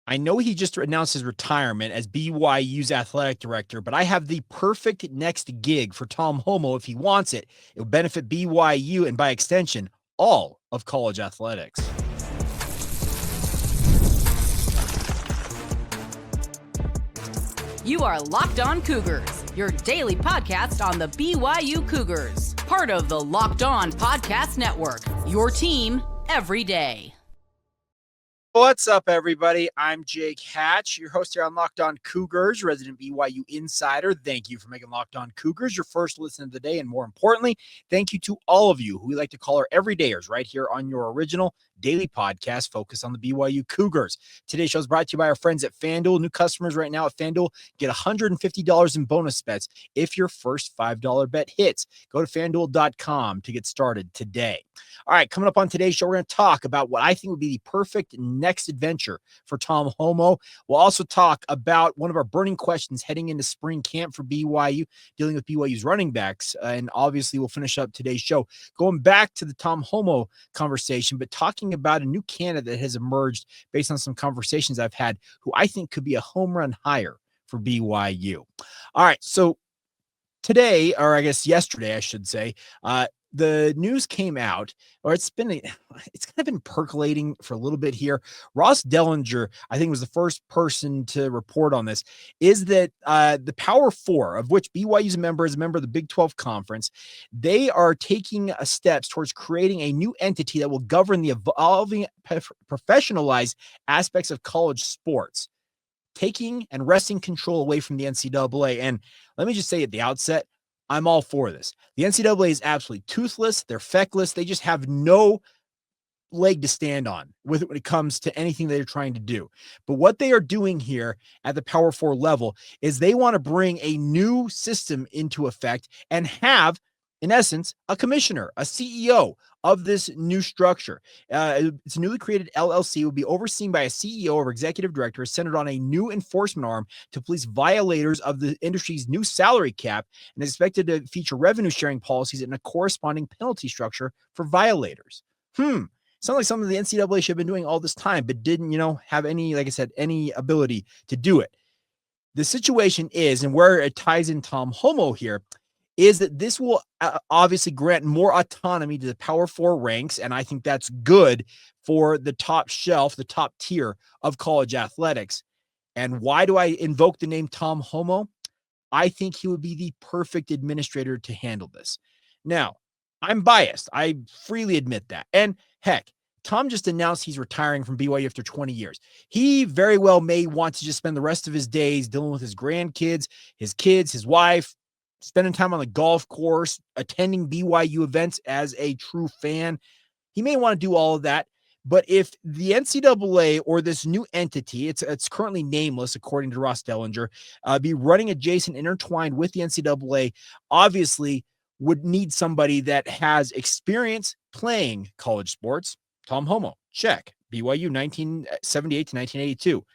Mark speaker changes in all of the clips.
Speaker 1: I know he just announced his retirement as BYU's athletic director, but I have the perfect next gig for Tom Homo if he wants it. It will benefit BYU and by extension, all of college athletics.
Speaker 2: You are Locked On Cougars, your daily podcast on the BYU Cougars, part of the Locked On Podcast Network, your team every day.
Speaker 1: What's up, everybody? I'm Jake Hatch, your host here on Locked On Cougars, resident BYU insider. Thank you for making Locked On Cougars your first listen of the day, and more importantly, thank you to all of you who we like to call our everydayers right here on your original daily podcast focused on the BYU Cougars. Today's show is brought to you by our friends at FanDuel. New customers right now at FanDuel get $150 in bonus bets if your first $5 bet hits. Go to FanDuel.com to get started today. All right, coming up on today's show, we're going to talk about what I think would be the perfect next adventure for Tom Homo. We'll also talk about one of our burning questions heading into spring camp for BYU, dealing with BYU's running backs. And obviously, we'll finish up today's show going back to the Tom Homo conversation, but talking about a new candidate that has emerged based on some conversations I've had who I think could be a home run hire for BYU. All right, so today, or I guess yesterday, I should say, the news came out, or it's kind of been percolating for a little bit here. Ross Dellinger, I think, was the first person to report on this, is that the Power Four, of which BYU is a member of the Big 12 Conference, they are taking steps towards creating a new entity that will govern the evolving professionalized aspects of college sports, taking and wresting control away from the NCAA. And let me just say at the outset, I'm all for this. The NCAA is absolutely toothless. They're feckless. They just have no leg to stand on with it when it comes to anything they're trying to do. But what they are doing here at the Power Four level is they want to bring a new system into effect and have, in essence, a commissioner, a CEO of this new structure. It's a newly created LLC. Will be overseen by a CEO or executive director, centered on a new enforcement arm to police violators of the industry's new salary cap, and is expected to feature revenue sharing policies and a corresponding penalty structure for violators. Sounds like something the NCAA should have been doing all this time, but didn't, have any, like I said, any ability to do it. The situation is, and where it ties in Tom Homo here, is that this will obviously grant more autonomy to the Power Four ranks, and I think that's good for the top shelf, the top tier of college athletics. And why do I invoke the name Tom Homo? I think he would be the perfect administrator to handle this. Now, I'm biased. I freely admit that. And heck, Tom just announced he's retiring from BYU after 20 years. He very well may want to just spend the rest of his days dealing with his grandkids, his kids, his wife, spending time on the golf course, attending BYU events as a true fan. He may want to do all of that. But if the NCAA or this new entity, it's currently nameless, according to Ross Dellinger, be running adjacent, intertwined with the NCAA, obviously would need somebody that has experience playing college sports. Tom Homo, check. BYU 1978 to 1982.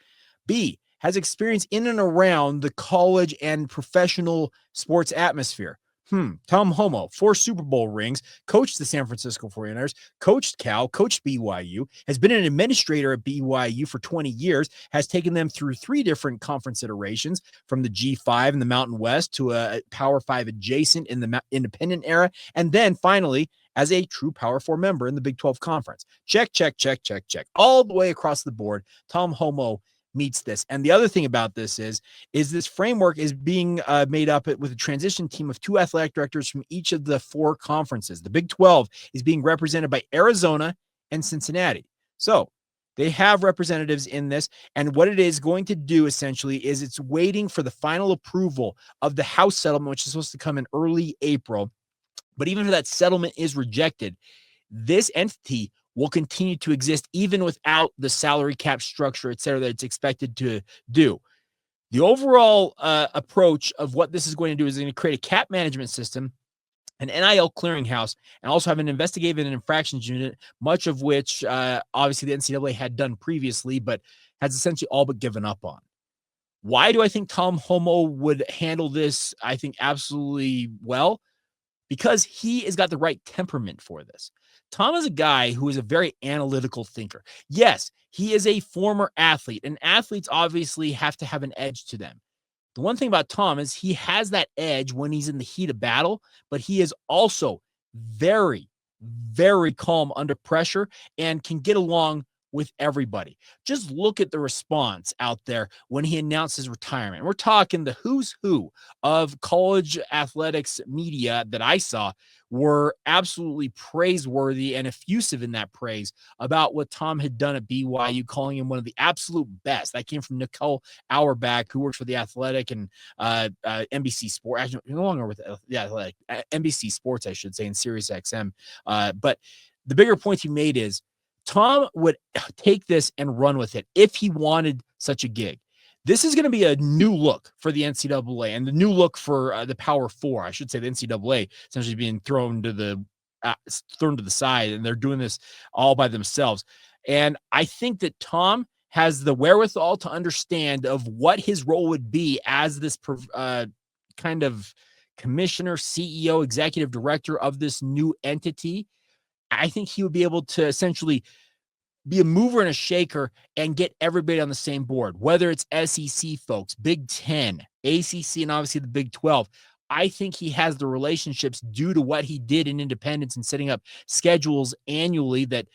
Speaker 1: B, has experience in and around the college and professional sports atmosphere. Tom Homo, 4 Super Bowl rings, coached the San Francisco 49ers, coached Cal, coached BYU, has been an administrator at BYU for 20 years, has taken them through 3 different conference iterations, from the G5 in the Mountain West to a Power 5 adjacent in the independent era, and then finally as a true Power 4 member in the Big 12 Conference. Check, check, check, check, check. All the way across the board, Tom Homo meets this. And the other thing about this is this framework is being made up with a transition team of 2 athletic directors from each of the 4 conferences. The Big 12 is being represented by Arizona and Cincinnati. So they have representatives in this. And what it is going to do essentially is it's waiting for the final approval of the House settlement, which is supposed to come in early April. But even if that settlement is rejected, this entity will continue to exist even without the salary cap structure, et cetera, that it's expected to do. The overall approach of what this is going to do is going to create a cap management system, an NIL clearinghouse, and also have an investigative and infractions unit, much of which obviously the NCAA had done previously, but has essentially all but given up on. Why do I think Tom Homo would handle this, I think, absolutely well? Because he has got the right temperament for this. Tom is a guy who is a very analytical thinker. Yes, he is a former athlete, and athletes obviously have to have an edge to them. The one thing about Tom is he has that edge when he's in the heat of battle, but he is also very, very calm under pressure and can get along with everybody. Just look at the response out there when he announced his retirement. We're talking the who's who of college athletics media that I saw were absolutely praiseworthy and effusive in that praise about what Tom had done at BYU, calling him one of the absolute best. That came from Nicole Auerbach, who works for the Athletic and NBC Sports. Actually, no longer with the Athletic, NBC Sports, I should say, in Sirius XM. But the bigger point he made is Tom would take this and run with it if he wanted such a gig. This is going to be a new look for the NCAA and the new look for the Power Four. I should say the NCAA essentially being thrown to the side, and they're doing this all by themselves. And I think that Tom has the wherewithal to understand of what his role would be as this kind of commissioner, CEO, executive director of this new entity. I think he would be able to essentially be a mover and a shaker and get everybody on the same board, whether it's SEC folks, Big Ten, ACC, and obviously the Big 12. I think he has the relationships due to what he did in independence and setting up schedules annually that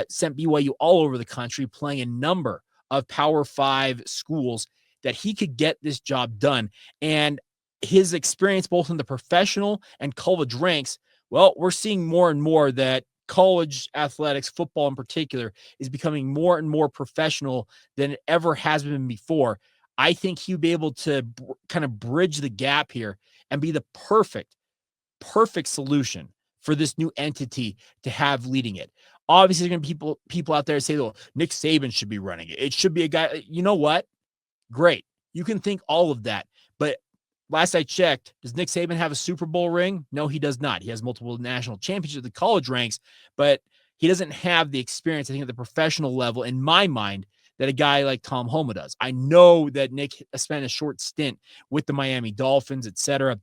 Speaker 1: sent BYU all over the country, playing a number of Power 5 schools, that he could get this job done. And his experience both in the professional and college ranks, well, we're seeing more and more that college athletics, football in particular, is becoming more and more professional than it ever has been before. I think he'd be able to kind of bridge the gap here and be the perfect solution for this new entity to have leading it. Obviously, there's going to be people out there say, "Oh, Nick Saban should be running it. It should be a guy." You know what? Great. You can think all of that, but last I checked, does Nick Saban have a Super Bowl ring? No, he does not. He has multiple national championships at the college ranks, but he doesn't have the experience, I think, at the professional level, in my mind, that a guy like Tom Homo does. I know that Nick spent a short stint with the Miami Dolphins, etc.,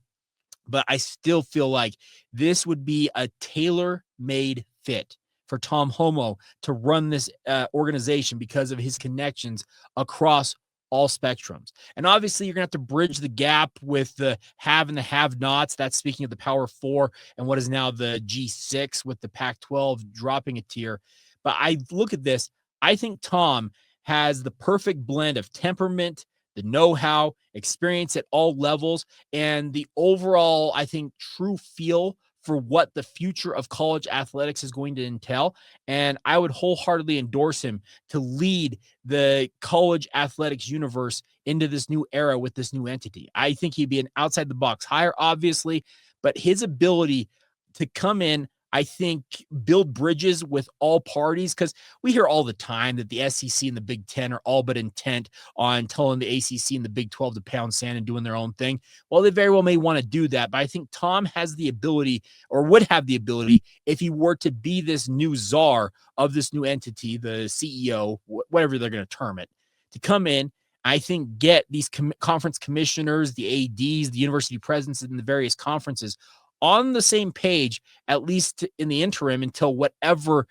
Speaker 1: but I still feel like this would be a tailor-made fit for Tom Homo to run this organization because of his connections across all spectrums. And obviously, you're going to have to bridge the gap with the have and the have-nots. That's speaking of the Power 4 and what is now the G6 with the Pac-12 dropping a tier. But I look at this, I think Tom has the perfect blend of temperament, the know-how, experience at all levels, and the overall, I think, true feel for what the future of college athletics is going to entail. And I would wholeheartedly endorse him to lead the college athletics universe into this new era with this new entity. I think he'd be an outside the box hire, obviously, but his ability to come in, I think, build bridges with all parties, because we hear all the time that the SEC and the Big Ten are all but intent on telling the ACC and the Big 12 to pound sand and doing their own thing. Well, they very well may want to do that, but I think Tom has the ability, or would have the ability, if he were to be this new czar of this new entity, the CEO, whatever they're going to term it, to come in, I think, get these conference commissioners, the ADs, the university presidents in the various conferences on the same page, at least in the interim, until whatever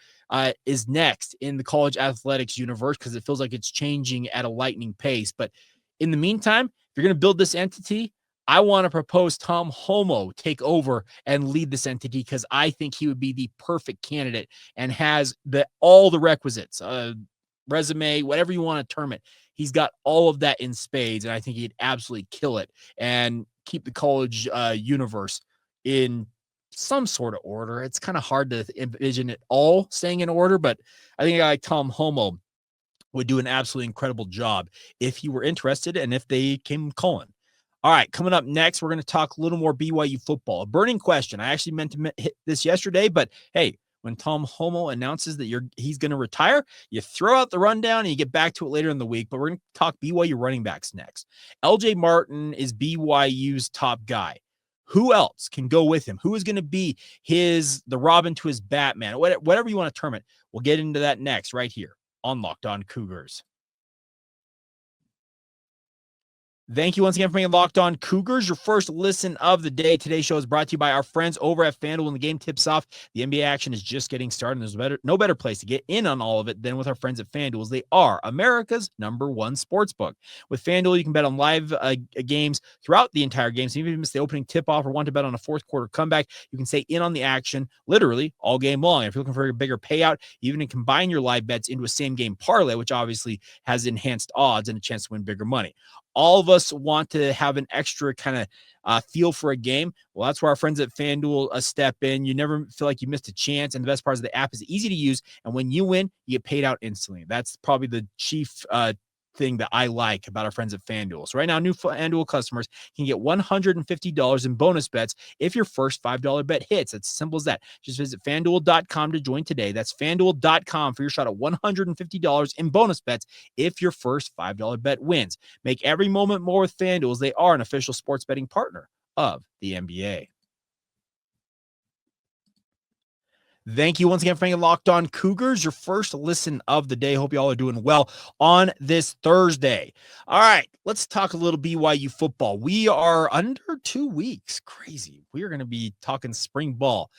Speaker 1: is next in the college athletics universe, because it feels like it's changing at a lightning pace. But in the meantime, if you're going to build this entity, I want to propose Tom Homo take over and lead this entity, because I think he would be the perfect candidate and has all the requisites, resume, whatever you want to term it. He's got all of that in spades, and I think he'd absolutely kill it and keep the college universe in some sort of order. It's kind of hard to envision it all staying in order, but I think a guy like Tom Homo would do an absolutely incredible job if he were interested and if they came calling. All right, coming up next, we're going to talk a little more BYU football. A burning question. I actually meant to hit this yesterday, but hey, when Tom Homo announces that he's going to retire, you throw out the rundown and you get back to it later in the week. But we're going to talk BYU running backs next. LJ Martin is BYU's top guy. Who else can go with him? Who is going to be the Robin to his Batman? Whatever you want to term it. We'll get into that next right here on Locked On Cougars. Thank you once again for making Locked On Cougars your first listen of the day. Today's show is brought to you by our friends over at FanDuel. When the game tips off, the NBA action is just getting started. And there's no better place to get in on all of it than with our friends at FanDuel, as they are America's #1 sportsbook. With FanDuel, you can bet on live games throughout the entire game. So even if you miss the opening tip-off or want to bet on a fourth quarter comeback, you can stay in on the action literally all game long. If you're looking for a bigger payout, you even combine your live bets into a same-game parlay, which obviously has enhanced odds and a chance to win bigger money. All of us want to have an extra kind of feel for a game. Well, that's where our friends at FanDuel step in. You never feel like you missed a chance. And the best part is the app is easy to use. And when you win, you get paid out instantly. That's probably the chief thing that I like about our friends at FanDuel. So right now, new FanDuel customers can get $150 in bonus bets if your first $5 bet hits. It's as simple as that. Just visit FanDuel.com to join today. That's FanDuel.com for your shot at $150 in bonus bets if your first $5 bet wins. Make every moment more with FanDuel, as they are an official sports betting partner of the NBA. Thank you once again for making Locked On Cougars your first listen of the day. Hope you all are doing well on this Thursday. All right, let's talk a little BYU football. We are under 2 weeks. Crazy. We are going to be talking spring ball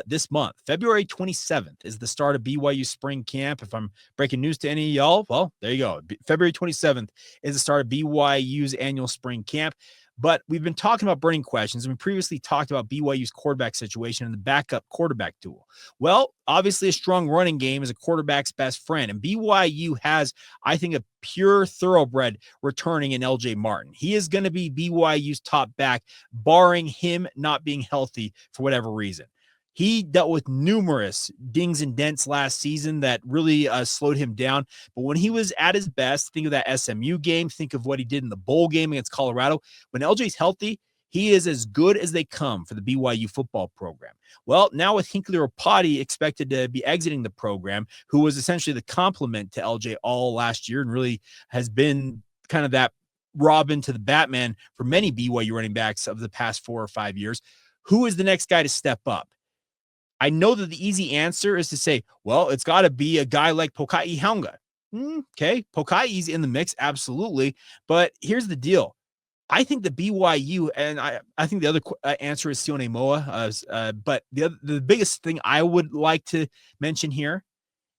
Speaker 1: this month. February 27th is the start of BYU spring camp. If I'm breaking news to any of y'all, well, there you go. February 27th is the start of BYU's annual spring camp. But we've been talking about burning questions, and we previously talked about BYU's quarterback situation and the backup quarterback duel. Well, obviously a strong running game is a quarterback's best friend, and BYU has, I think, a pure thoroughbred returning in LJ Martin. He is going to be BYU's top back, barring him not being healthy for whatever reason. He dealt with numerous dings and dents last season that really slowed him down. But when he was at his best, think of that SMU game, think of what he did in the bowl game against Colorado. When LJ's healthy, he is as good as they come for the BYU football program. Well, now with Hinckley Ropati expected to be exiting the program, who was essentially the complement to LJ all last year and really has been kind of that Robin to the Batman for many BYU running backs of the past 4 or 5 years, who is the next guy to step up? I know that the easy answer is to say, well, it's got to be a guy like Pokai Haunga. Okay, Pokai's in the mix, absolutely. But here's the deal. I think the BYU, and I think the other answer is Sione Moa. But the biggest thing I would like to mention here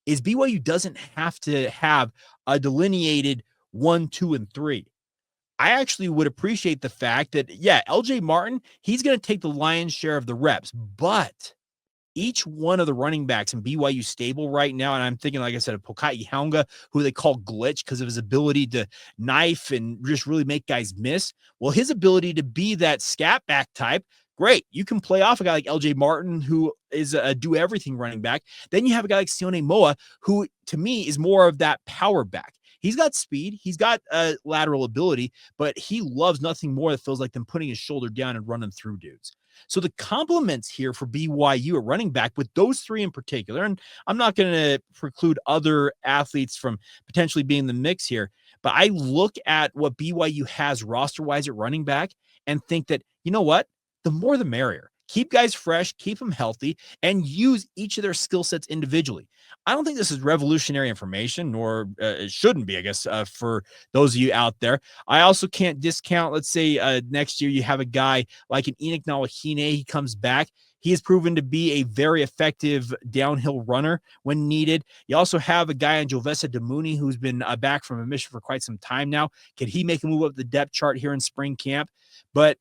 Speaker 1: is BYU doesn't have to have a delineated 1, 2, and 3. I actually would appreciate the fact that, yeah, LJ Martin, he's going to take the lion's share of the reps, but each one of the running backs in BYU stable right now, and I'm thinking, like I said, of Pokai Haunga, who they call Glitch because of his ability to knife and just really make guys miss. Well, his ability to be that scat back type, great. You can play off a guy like LJ Martin, who is a do-everything running back. Then you have a guy like Sione Moa, who to me is more of that power back. He's got speed. He's got lateral ability, but he loves nothing more that feels like them putting his shoulder down and running through dudes. So the compliments here for BYU at running back with those three in particular, and I'm not going to preclude other athletes from potentially being in the mix here, but I look at what BYU has roster-wise at running back and think that, you know what? The more the merrier. Keep guys fresh, keep them healthy, and use each of their skill sets individually. I don't think this is revolutionary information, nor it shouldn't be, I guess, for those of you out there. I also can't discount, let's say next year you have a guy like an Enoch Nawahine. He comes back. He has proven to be a very effective downhill runner when needed. You also have a guy in Jovesa Damuni who's been back from a mission for quite some time now. Can he make a move up the depth chart here in spring camp? But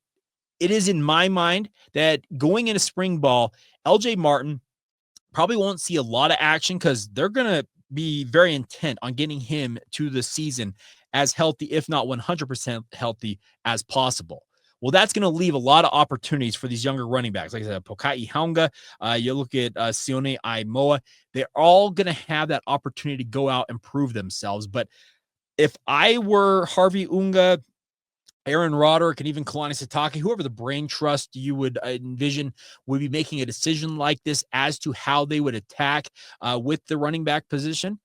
Speaker 1: it is in my mind that going into spring ball, LJ Martin probably won't see a lot of action because they're going to be very intent on getting him to the season as healthy, if not 100% healthy as possible. Well, that's going to leave a lot of opportunities for these younger running backs. Like I said, Pokai Haunga, you look at Sione Moa, they're all going to have that opportunity to go out and prove themselves. But if I were Harvey Unga, Aaron Roderick, and even Kalani Sitake, whoever the brain trust you would envision would be making a decision like this as to how they would attack with the running back position,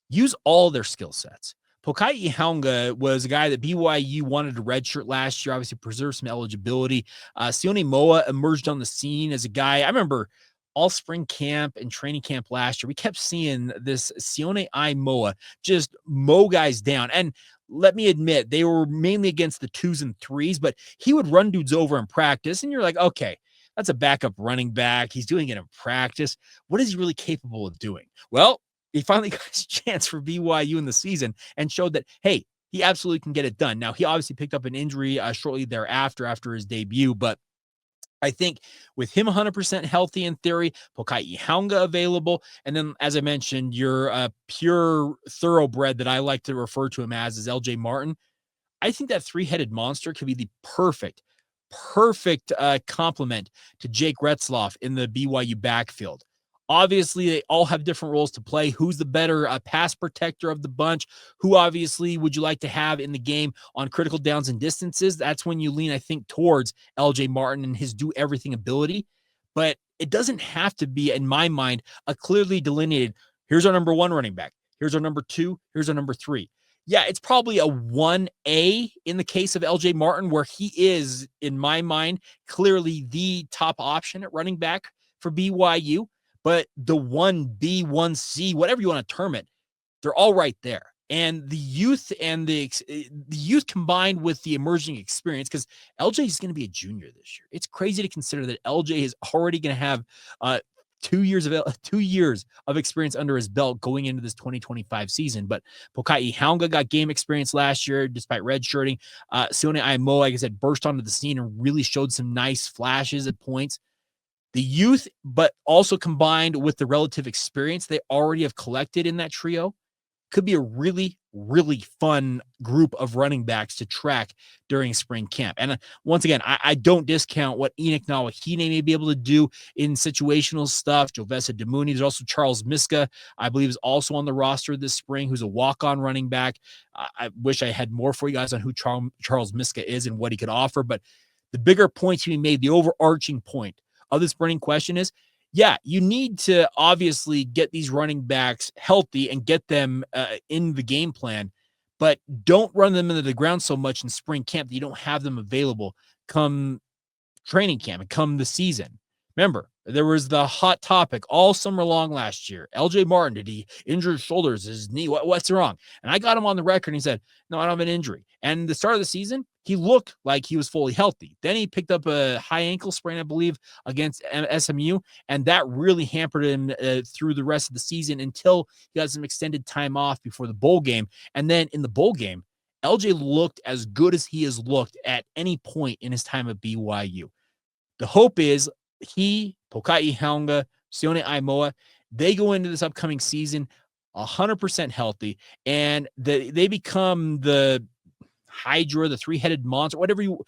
Speaker 1: use all their skill sets. Pokai Haunga was a guy that BYU wanted to redshirt last year, obviously preserve some eligibility. Sione Moa emerged on the scene as a guy. I remember all spring camp and training camp last year, we kept seeing this Sione Moa just mow guys down. And let me admit, they were mainly against the 2s and 3s, but he would run dudes over in practice, and you're like, okay, that's a backup running back. He's doing it in practice. What is he really capable of doing? Well, he finally got his chance for BYU in the season and showed that, hey, he absolutely can get it done. Now, he obviously picked up an injury shortly thereafter, after his debut, but I think with him 100% healthy in theory, Pokai Haunga available, and then, as I mentioned, your pure thoroughbred that I like to refer to him as is LJ Martin. I think that three-headed monster could be the perfect complement to Jake Retzloff in the BYU backfield. Obviously, they all have different roles to play. Who's the better pass protector of the bunch? Who obviously would you like to have in the game on critical downs and distances? That's when you lean, I think, towards LJ Martin and his do everything ability. But it doesn't have to be, in my mind, a clearly delineated, here's our number one running back. Here's our number two. Here's our number three. Yeah, it's probably a 1A in the case of LJ Martin, where he is, in my mind, clearly the top option at running back for BYU. But the 1B, 1C, whatever you want to term it, they're all right there. And the youth and the youth combined with the emerging experience, because LJ is going to be a junior this year. It's crazy to consider that LJ is already going to have 2 years of experience under his belt going into this 2025 season. But Pokai Haunga got game experience last year despite redshirting. Sione Aimo, like I said, burst onto the scene and really showed some nice flashes at points. The youth, but also combined with the relative experience they already have collected in that trio, could be a really, really fun group of running backs to track during spring camp. And once again, I don't discount what Enoch Nawahine may be able to do in situational stuff. Jovesa Demuni. There's also Charles Miska, I believe, is also on the roster this spring, who's a walk-on running back. I wish I had more for you guys on who Charles Miska is and what he could offer. But the bigger point to be made, the overarching point of this burning question is, yeah, you need to obviously get these running backs healthy and get them in the game plan, but don't run them into the ground so much in spring camp that you don't have them available come training camp and come the season. Remember, there was the hot topic all summer long last year. LJ Martin, did he injure his shoulders, his knee? What's wrong? And I got him on the record and he said, no, I don't have an injury. And the start of the season, he looked like he was fully healthy. Then he picked up a high ankle sprain, I believe, against SMU. And that really hampered him through the rest of the season until he got some extended time off before the bowl game. And then in the bowl game, LJ looked as good as he has looked at any point in his time at BYU. The hope is he, Pokai Haunga, Sione Aimoa, they go into this upcoming season 100% healthy, and they become the Hydra, the three-headed monster, whatever you,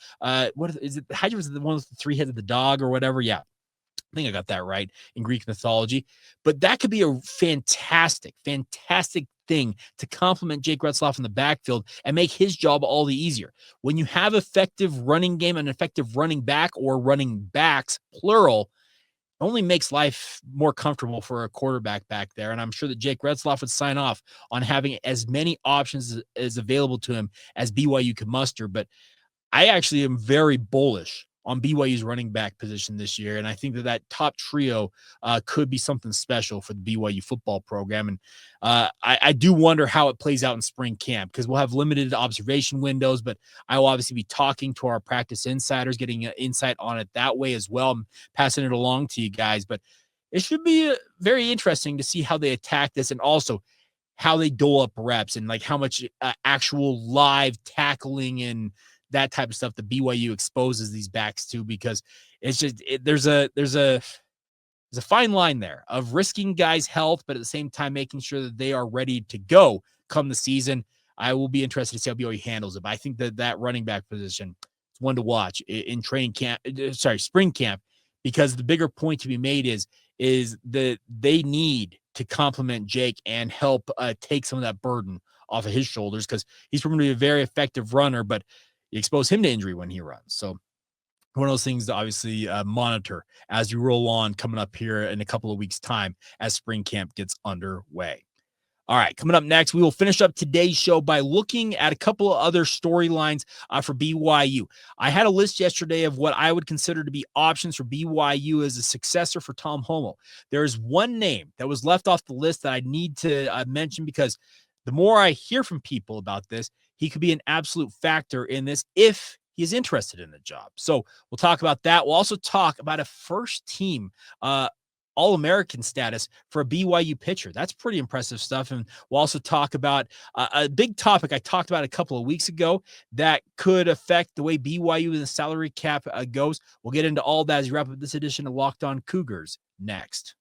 Speaker 1: what is it? Hydra is the one with the three heads of the dog or whatever. Yeah. I think I got that right in Greek mythology, but that could be a fantastic thing to complement Jake Retzloff in the backfield and make his job all the easier. When you have effective running game and effective running back or running backs, plural, only makes life more comfortable for a quarterback back there. And I'm sure that Jake Retzloff would sign off on having as many options as available to him as BYU could muster. But I actually am very bullish on BYU's running back position this year. And I think that top trio could be something special for the BYU football program. And I do wonder how it plays out in spring camp, because we'll have limited observation windows, but I will obviously be talking to our practice insiders, getting insight on it that way as well, and passing it along to you guys. But it should be very interesting to see how they attack this, and also how they dole up reps and like how much actual live tackling and that type of stuff that BYU exposes these backs to, because it's just there's a fine line there of risking guys' health, but at the same time making sure that they are ready to go come the season. I will be interested to see how BYU handles it. But I think that running back position is one to watch in spring camp, because the bigger point to be made is that they need to complement Jake and help take some of that burden off of his shoulders, because he's proven to be a very effective runner, but you expose him to injury when he runs. So one of those things to obviously monitor as we roll on coming up here in a couple of weeks' time as spring camp gets underway. All right, coming up next, we will finish up today's show by looking at a couple of other storylines for BYU. I had a list yesterday of what I would consider to be options for BYU as a successor for Tom Homo. There is one name that was left off the list that I need to mention, because the more I hear from people about this, he could be an absolute factor in this if he is interested in the job. So we'll talk about that. We'll also talk about a first team All-American status for a BYU pitcher. That's pretty impressive stuff. And we'll also talk about a big topic I talked about a couple of weeks ago that could affect the way BYU and the salary cap goes. We'll get into all that as we wrap up this edition of Locked On Cougars next.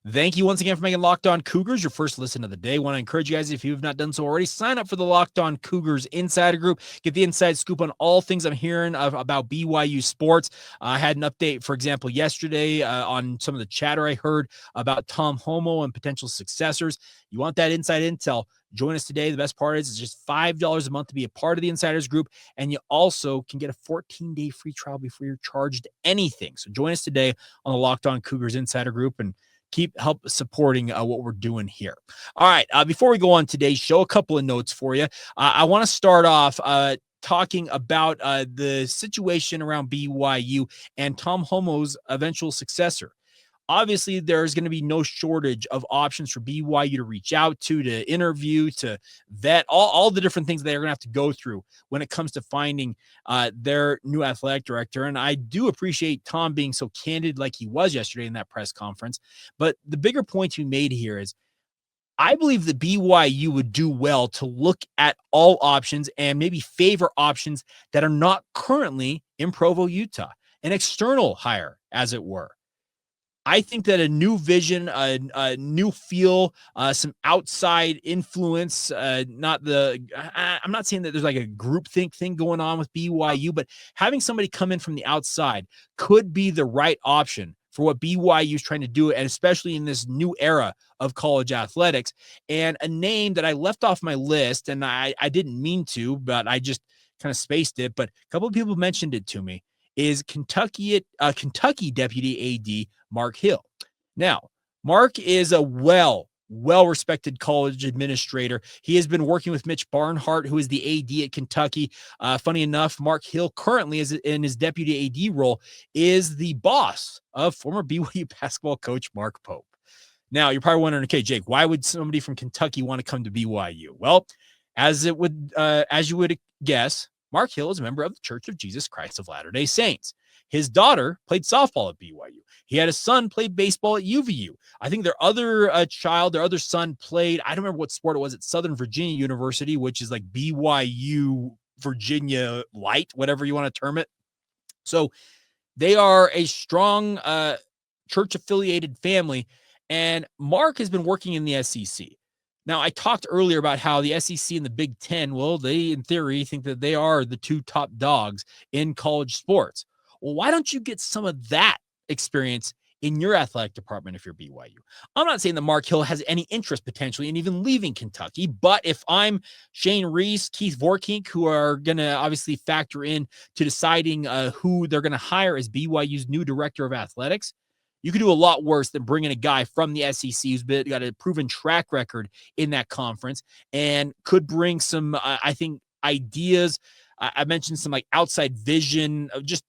Speaker 1: Thank you once again for making Locked On Cougars your first listen of the day. I want to encourage you guys, if you have not done so already, sign up for the Locked On Cougars Insider Group. Get the inside scoop on all things I'm hearing about BYU sports. I had an update, for example, yesterday on some of the chatter I heard about Tom Homo and potential successors. You want that inside intel? Join us today. The best part is it's just $5 a month to be a part of the Insiders Group, and you also can get a 14-day free trial before you're charged anything. So join us today on the Locked On Cougars Insider Group and help supporting what we're doing here. All right. Before we go on today's show, a couple of notes for you. I want to start off talking about the situation around BYU and Tom Homo's eventual successor. Obviously, there's going to be no shortage of options for BYU to reach out to interview, to vet, all the different things they're going to have to go through when it comes to finding their new athletic director. And I do appreciate Tom being so candid like he was yesterday in that press conference. But the bigger point to be made here is I believe that BYU would do well to look at all options and maybe favor options that are not currently in Provo, Utah, an external hire, as it were. I think that a new vision, a new feel, some outside influence, I'm not saying that there's like a groupthink thing going on with BYU, but having somebody come in from the outside could be the right option for what BYU is trying to do, and especially in this new era of college athletics. And a name that I left off my list, and I didn't mean to, but I just kind of spaced it, but a couple of people mentioned it to me, is Kentucky Deputy AD Marc Hill. Now, Marc is a well-respected college administrator. He has been working with Mitch Barnhart, who is the AD at Kentucky. Funny enough, Marc Hill currently is in his deputy AD role, is the boss of former BYU basketball coach Mark Pope. Now, you're probably wondering, okay, Jake, why would somebody from Kentucky want to come to BYU? Well, as you would guess, Marc Hill is a member of the Church of Jesus Christ of Latter-day Saints. His daughter played softball at BYU. He had a son play baseball at UVU. I think their other son played, I don't remember what sport it was, at Southern Virginia University, which is like BYU Virginia Light, whatever you want to term it. So they are a strong church-affiliated family, and Marc has been working in the SEC. Now, I talked earlier about how the SEC and the Big Ten, well, they, in theory, think that they are the two top dogs in college sports. Well, why don't you get some of that experience in your athletic department if you're BYU? I'm not saying that Marc Hill has any interest potentially in even leaving Kentucky, but if I'm Shane Reese, Keith Vorkink, who are going to obviously factor in to deciding who they're going to hire as BYU's new director of athletics, you could do a lot worse than bringing a guy from the SEC who's got a proven track record in that conference and could bring some, I think, ideas. I mentioned some like outside vision, of just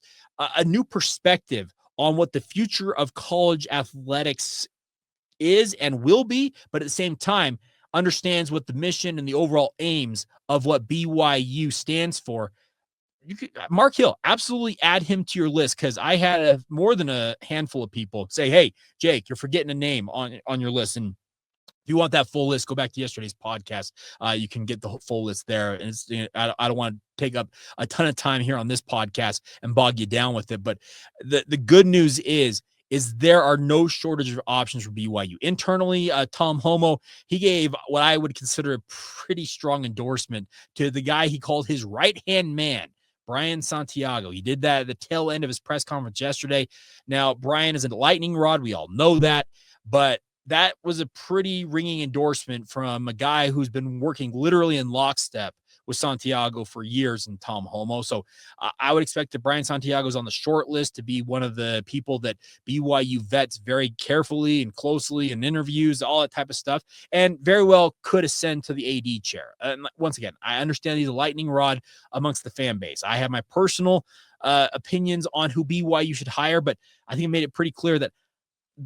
Speaker 1: a new perspective on what the future of college athletics is and will be, but at the same time understands what the mission and the overall aims of what BYU stands for. You could, Marc Hill, absolutely add him to your list, because I had more than a handful of people say, hey, Jake, you're forgetting a name on your list. And if you want that full list, go back to yesterday's podcast. You can get the full list there. And it's, I don't want to take up a ton of time here on this podcast and bog you down with it. But the good news is there are no shortage of options for BYU. Internally, Tom Homo, he gave what I would consider a pretty strong endorsement to the guy he called his right-hand man, Brian Santiago. He did that at the tail end of his press conference yesterday. Now, Brian is a lightning rod. We all know that. But that was a pretty ringing endorsement from a guy who's been working literally in lockstep with Santiago for years, and Tom Holmoe. So I would expect that Brian Santiago is on the short list to be one of the people that BYU vets very carefully and closely in interviews, all that type of stuff, and very well could ascend to the AD chair. And once again, I understand he's a lightning rod amongst the fan base. I have my personal opinions on who BYU should hire, but I think I made it pretty clear that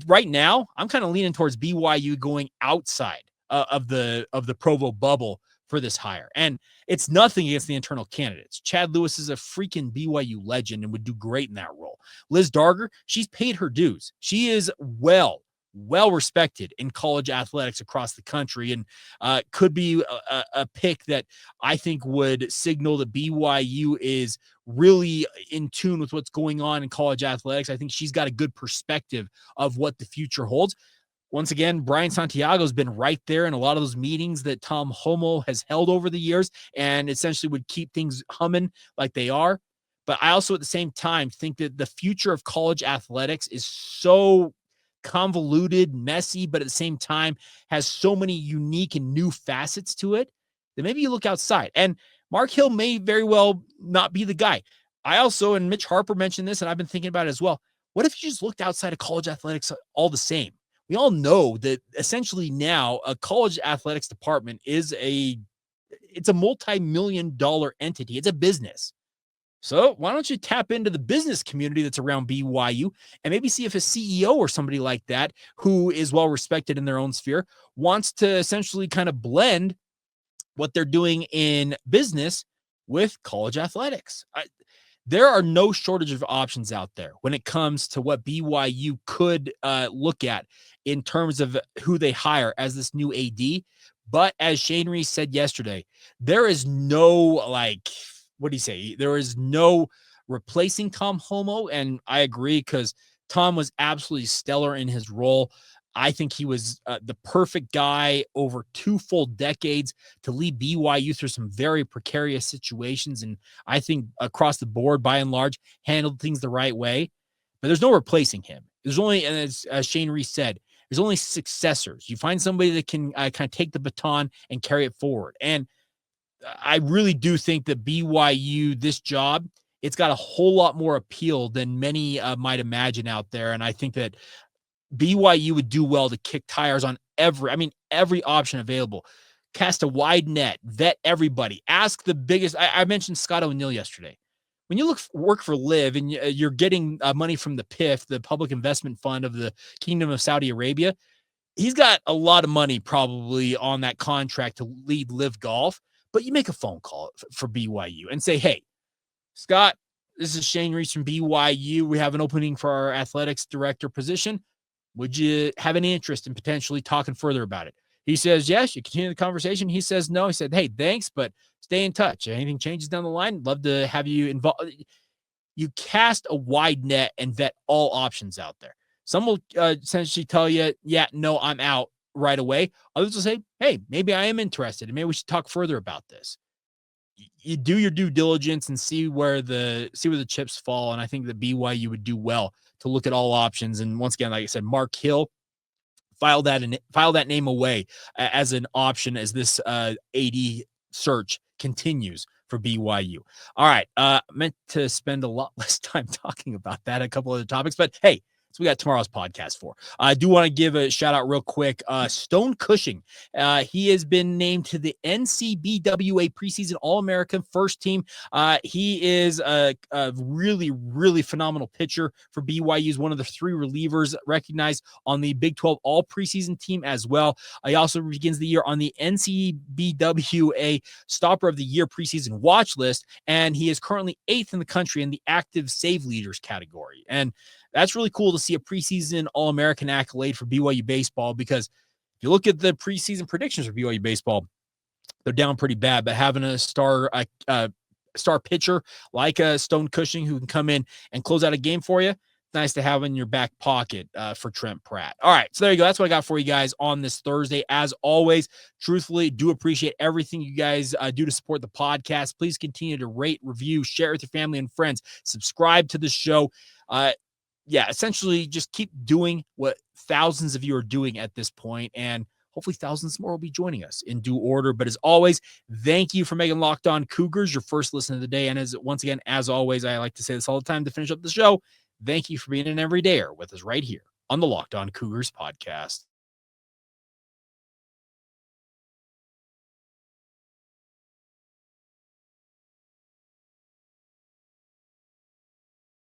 Speaker 1: right now, I'm kind of leaning towards BYU going outside of the Provo bubble for this hire. And it's nothing against the internal candidates. Chad Lewis is a freaking BYU legend and would do great in that role. Liz Darger, she's paid her dues. She is well respected in college athletics across the country, and could be a pick that I think would signal that BYU is really in tune with what's going on in college athletics. I think she's got a good perspective of what the future holds. Once again, Brian Santiago has been right there in a lot of those meetings that Tom Homo has held over the years, and essentially would keep things humming like they are. But I also, at the same time, think that the future of college athletics is so convoluted, messy, but at the same time has so many unique and new facets to it that maybe you look outside. And Marc Hill may very well not be the guy. I also, and Mitch Harper mentioned this, and I've been thinking about it as well. What if you just looked outside of college athletics all the same? We all know that essentially now a college athletics department is it's a multi-million dollar entity. It's a business. So why don't you tap into the business community that's around BYU and maybe see if a CEO or somebody like that, who is well respected in their own sphere, wants to essentially kind of blend what they're doing in business with college athletics. There are no shortage of options out there when it comes to what BYU could look at in terms of who they hire as this new AD. But as Shane Reese said yesterday, there is no, like, what do you say? There is no replacing Tom Homo. And I agree, because Tom was absolutely stellar in his role. I think he was the perfect guy over 2 full decades to lead BYU through some very precarious situations. And I think across the board, by and large, handled things the right way. But there's no replacing him. There's only, and as Shane Reese said, there's only successors. You find somebody that can kind of take the baton and carry it forward. And I really do think that BYU, this job, it's got a whole lot more appeal than many might imagine out there. And I think that BYU would do well to kick tires on every option available. Cast a wide net, vet everybody, ask the biggest. I mentioned Scott O'Neill yesterday. When you work for Live and you're getting money from the PIF, the Public Investment Fund of the Kingdom of Saudi Arabia, he's got a lot of money probably on that contract to lead Live Golf. But you make a phone call for BYU and say, hey, Scott, this is Shane Reese from BYU. We have an opening for our athletics director position. Would you have any interest in potentially talking further about it? He says, yes. You continue the conversation. He says, no. He said, hey, thanks, but stay in touch. Anything changes down the line, love to have you involved. You cast a wide net and vet all options out there. Some will essentially tell you, yeah, no, I'm out right away. Others will say, hey, maybe I am interested, and maybe we should talk further about this. You do your due diligence and see where the chips fall. And I think that BYU would do well to look at all options. And once again, like I said, Marc Hill, file that name away as an option as this AD search continues for BYU. All right. Meant to spend a lot less time talking about that, a couple other topics, but hey, so we got tomorrow's podcast for. I do want to give a shout out real quick. Stone Cushing. He has been named to the NCBWA preseason All-American first team. He is a really, really phenomenal pitcher for BYU. He's one of the 3 relievers recognized on the Big 12 All Preseason team as well. He also begins the year on the NCBWA Stopper of the Year preseason watch list, and he is currently 8th in the country in the active save leaders category. And that's really cool to see a preseason All-American accolade for BYU baseball, because if you look at the preseason predictions for BYU baseball, they're down pretty bad. But having a star pitcher like a Stone Cushing who can come in and close out a game for you, nice to have in your back pocket for Trent Pratt. All right, so there you go. That's what I got for you guys on this Thursday. As always, truthfully, do appreciate everything you guys do to support the podcast. Please continue to rate, review, share with your family and friends, subscribe to the show. Essentially just keep doing what thousands of you are doing at this point, and hopefully thousands more will be joining us in due order. But as always, thank you for making Locked On Cougars your first listen of the day. And as always, I like to say this all the time to finish up the show. Thank you for being an everydayer with us right here on the Locked On Cougars podcast.